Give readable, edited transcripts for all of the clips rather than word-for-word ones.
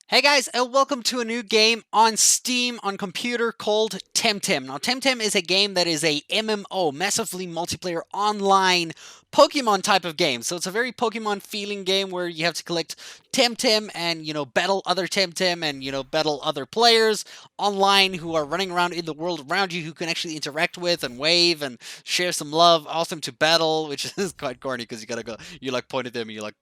Hey guys, and welcome to a new game on Steam on computer called TemTem. Now, TemTem is a game that is a MMO, massively multiplayer online Pokemon type of game. So it's a very Pokemon feeling game where you have to collect TemTem and, battle other TemTem and, battle other players online who are running around in the world around you who can actually interact with and wave and share some love. Awesome to battle, which is quite corny because you gotta go, you like point at them and you like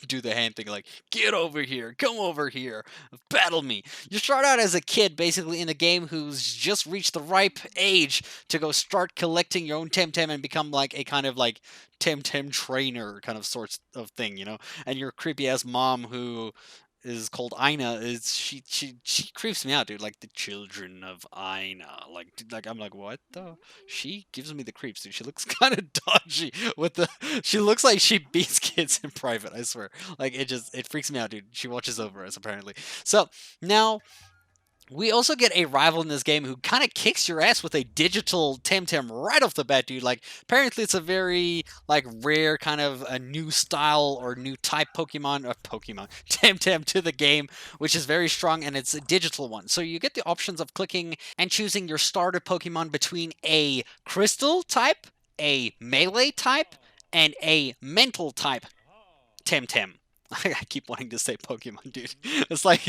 do the hand thing like, get over here, come over here, battle me. You start out as a kid basically in the game who's just reached the ripe age to go start collecting your own Temtem and become like a kind of like Temtem trainer kind of sorts of thing, And your creepy ass mom who is called Ina is she creeps me out, dude. Like the children of Ina. Like I'm like, what the? She gives me the creeps, dude. She looks kind of dodgy with the. She looks like she beats kids in private. I swear. Like it freaks me out, dude. She watches over us apparently. So now we also get a rival in this game who kind of kicks your ass with a digital Temtem right off the bat, dude. Like, apparently it's a very, like, rare kind of a new style or new type Pokemon, Temtem to the game, which is very strong, and it's a digital one. So you get the options of clicking and choosing your starter Pokemon between a Crystal type, a Melee type, and a Mental type Temtem. I keep wanting to say Pokemon, dude. It's like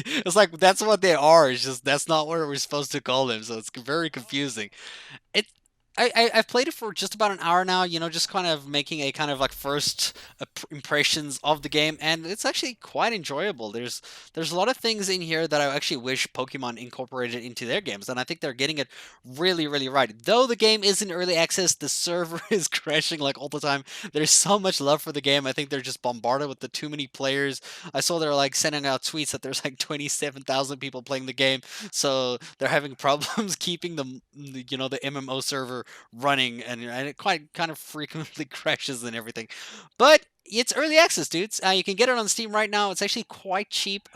that's what they are. It's just that's not what we're supposed to call them. So it's very confusing. It I've played it for just about an hour now, just kind of making a kind of like first impressions of the game, and it's actually quite enjoyable. There's a lot of things in here that I actually wish Pokemon incorporated into their games, and I think they're getting it really, really right. Though the game is in early access, the server is crashing like all the time. There's so much love for the game. I think they're just bombarded with the too many players. I saw they're like sending out tweets that there's like 27,000 people playing the game, so they're having problems keeping the MMO server running, and it quite kind of frequently crashes and everything. But it's early access, dudes. You can get it on Steam right now. It's actually quite cheap.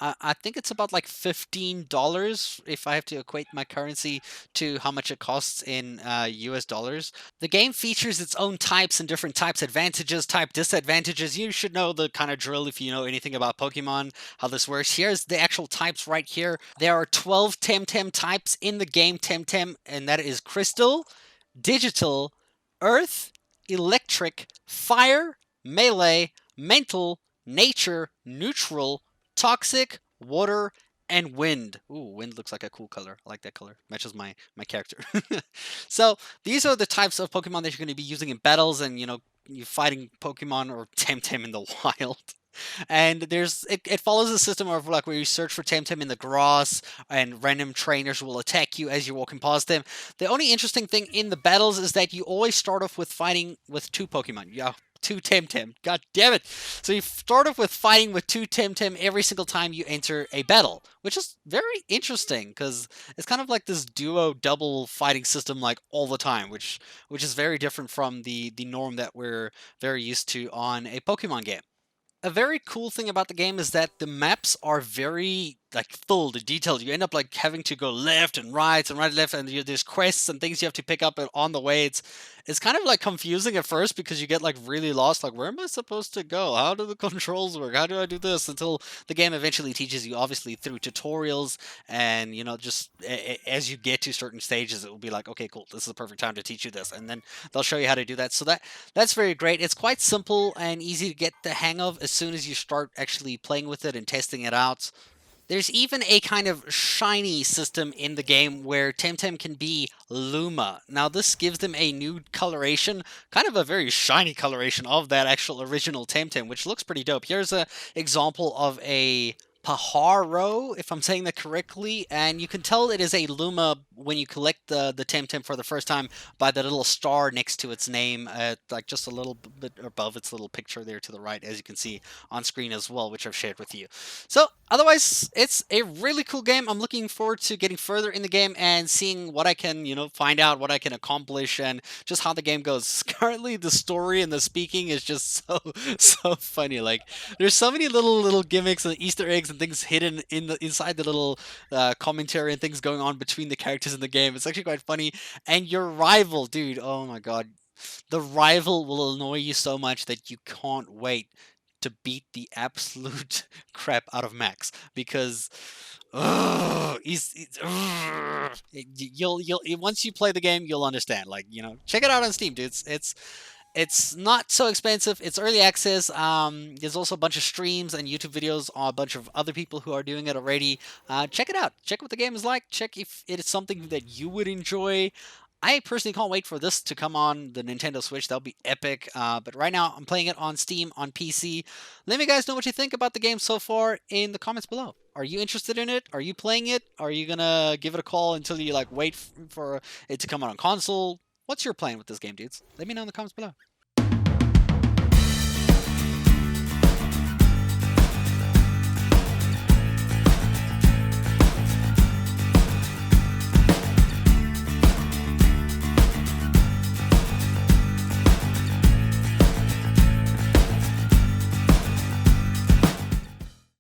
I think it's about like $15 if I have to equate my currency to how much it costs in US dollars. The game features its own types and different types, advantages, type disadvantages. You should know the kind of drill if you know anything about Pokemon, how this works. Here's the actual types right here. There are 12 Temtem types in the game Temtem, and that is Crystal, Digital, Earth, Electric, Fire, Melee, Mental, Nature, Neutral, Toxic, Water, and Wind. Ooh, wind looks like a cool color. I like that color. Matches my character. So these are the types of Pokemon that you're going to be using in battles, and you fighting Pokemon or Temtem in the wild. And it follows a system of like where you search for Temtem in the grass, and random trainers will attack you as you're walking past them. The only interesting thing in the battles is that you always start off with fighting with two Pokemon. Yeah, two Temtem. God damn it! So you start off with fighting with two Temtem every single time you enter a battle, which is very interesting because it's kind of like this duo double fighting system like all the time, which is very different from the norm that we're very used to on a Pokemon game. A very cool thing about the game is that the maps are very like full, the detailed. You end up like having to go left and right, left, and there's quests and things you have to pick up on the way. It's kind of like confusing at first because you get like really lost. Like, where am I supposed to go? How do the controls work? How do I do this? Until the game eventually teaches you, obviously through tutorials, and just as you get to certain stages, it will be like, okay, cool, this is the perfect time to teach you this, and then they'll show you how to do that. So that's very great. It's quite simple and easy to get the hang of as soon as you start actually playing with it and testing it out. There's even a kind of shiny system in the game where Temtem can be Luma. Now, this gives them a new coloration, kind of a very shiny coloration of that actual original Temtem, which looks pretty dope. Here's an example of a Pajaro, if I'm saying that correctly, and you can tell it is a Luma when you collect the Temtem for the first time by the little star next to its name, like just a little bit above its little picture there to the right, as you can see on screen as well, which I've shared with you. So otherwise, it's a really cool game. I'm looking forward to getting further in the game and seeing what I can, find out, what I can accomplish, and just how the game goes. Currently, the story and the speaking is just so so funny. Like, there's so many little gimmicks and Easter eggs and things hidden inside the little commentary and things going on between the characters in the game. It's actually quite funny. And your rival, dude, oh my god, the rival will annoy you so much that you can't wait to beat the absolute crap out of Max because you'll once you play the game you'll understand. Like, check it out on Steam, dude. It's not so expensive. It's early access. There's also a bunch of streams and YouTube videos on a bunch of other people who are doing it already. Check it out. Check what the game is like. Check if it is something that you would enjoy. I personally can't wait for this to come on the Nintendo Switch. That'll be epic. But right now, I'm playing it on Steam on PC. Let me guys know what you think about the game so far in the comments below. Are you interested in it? Are you playing it? Are you gonna give it a call until you wait for it to come out on console? What's your plan with this game, dudes? Let me know in the comments below.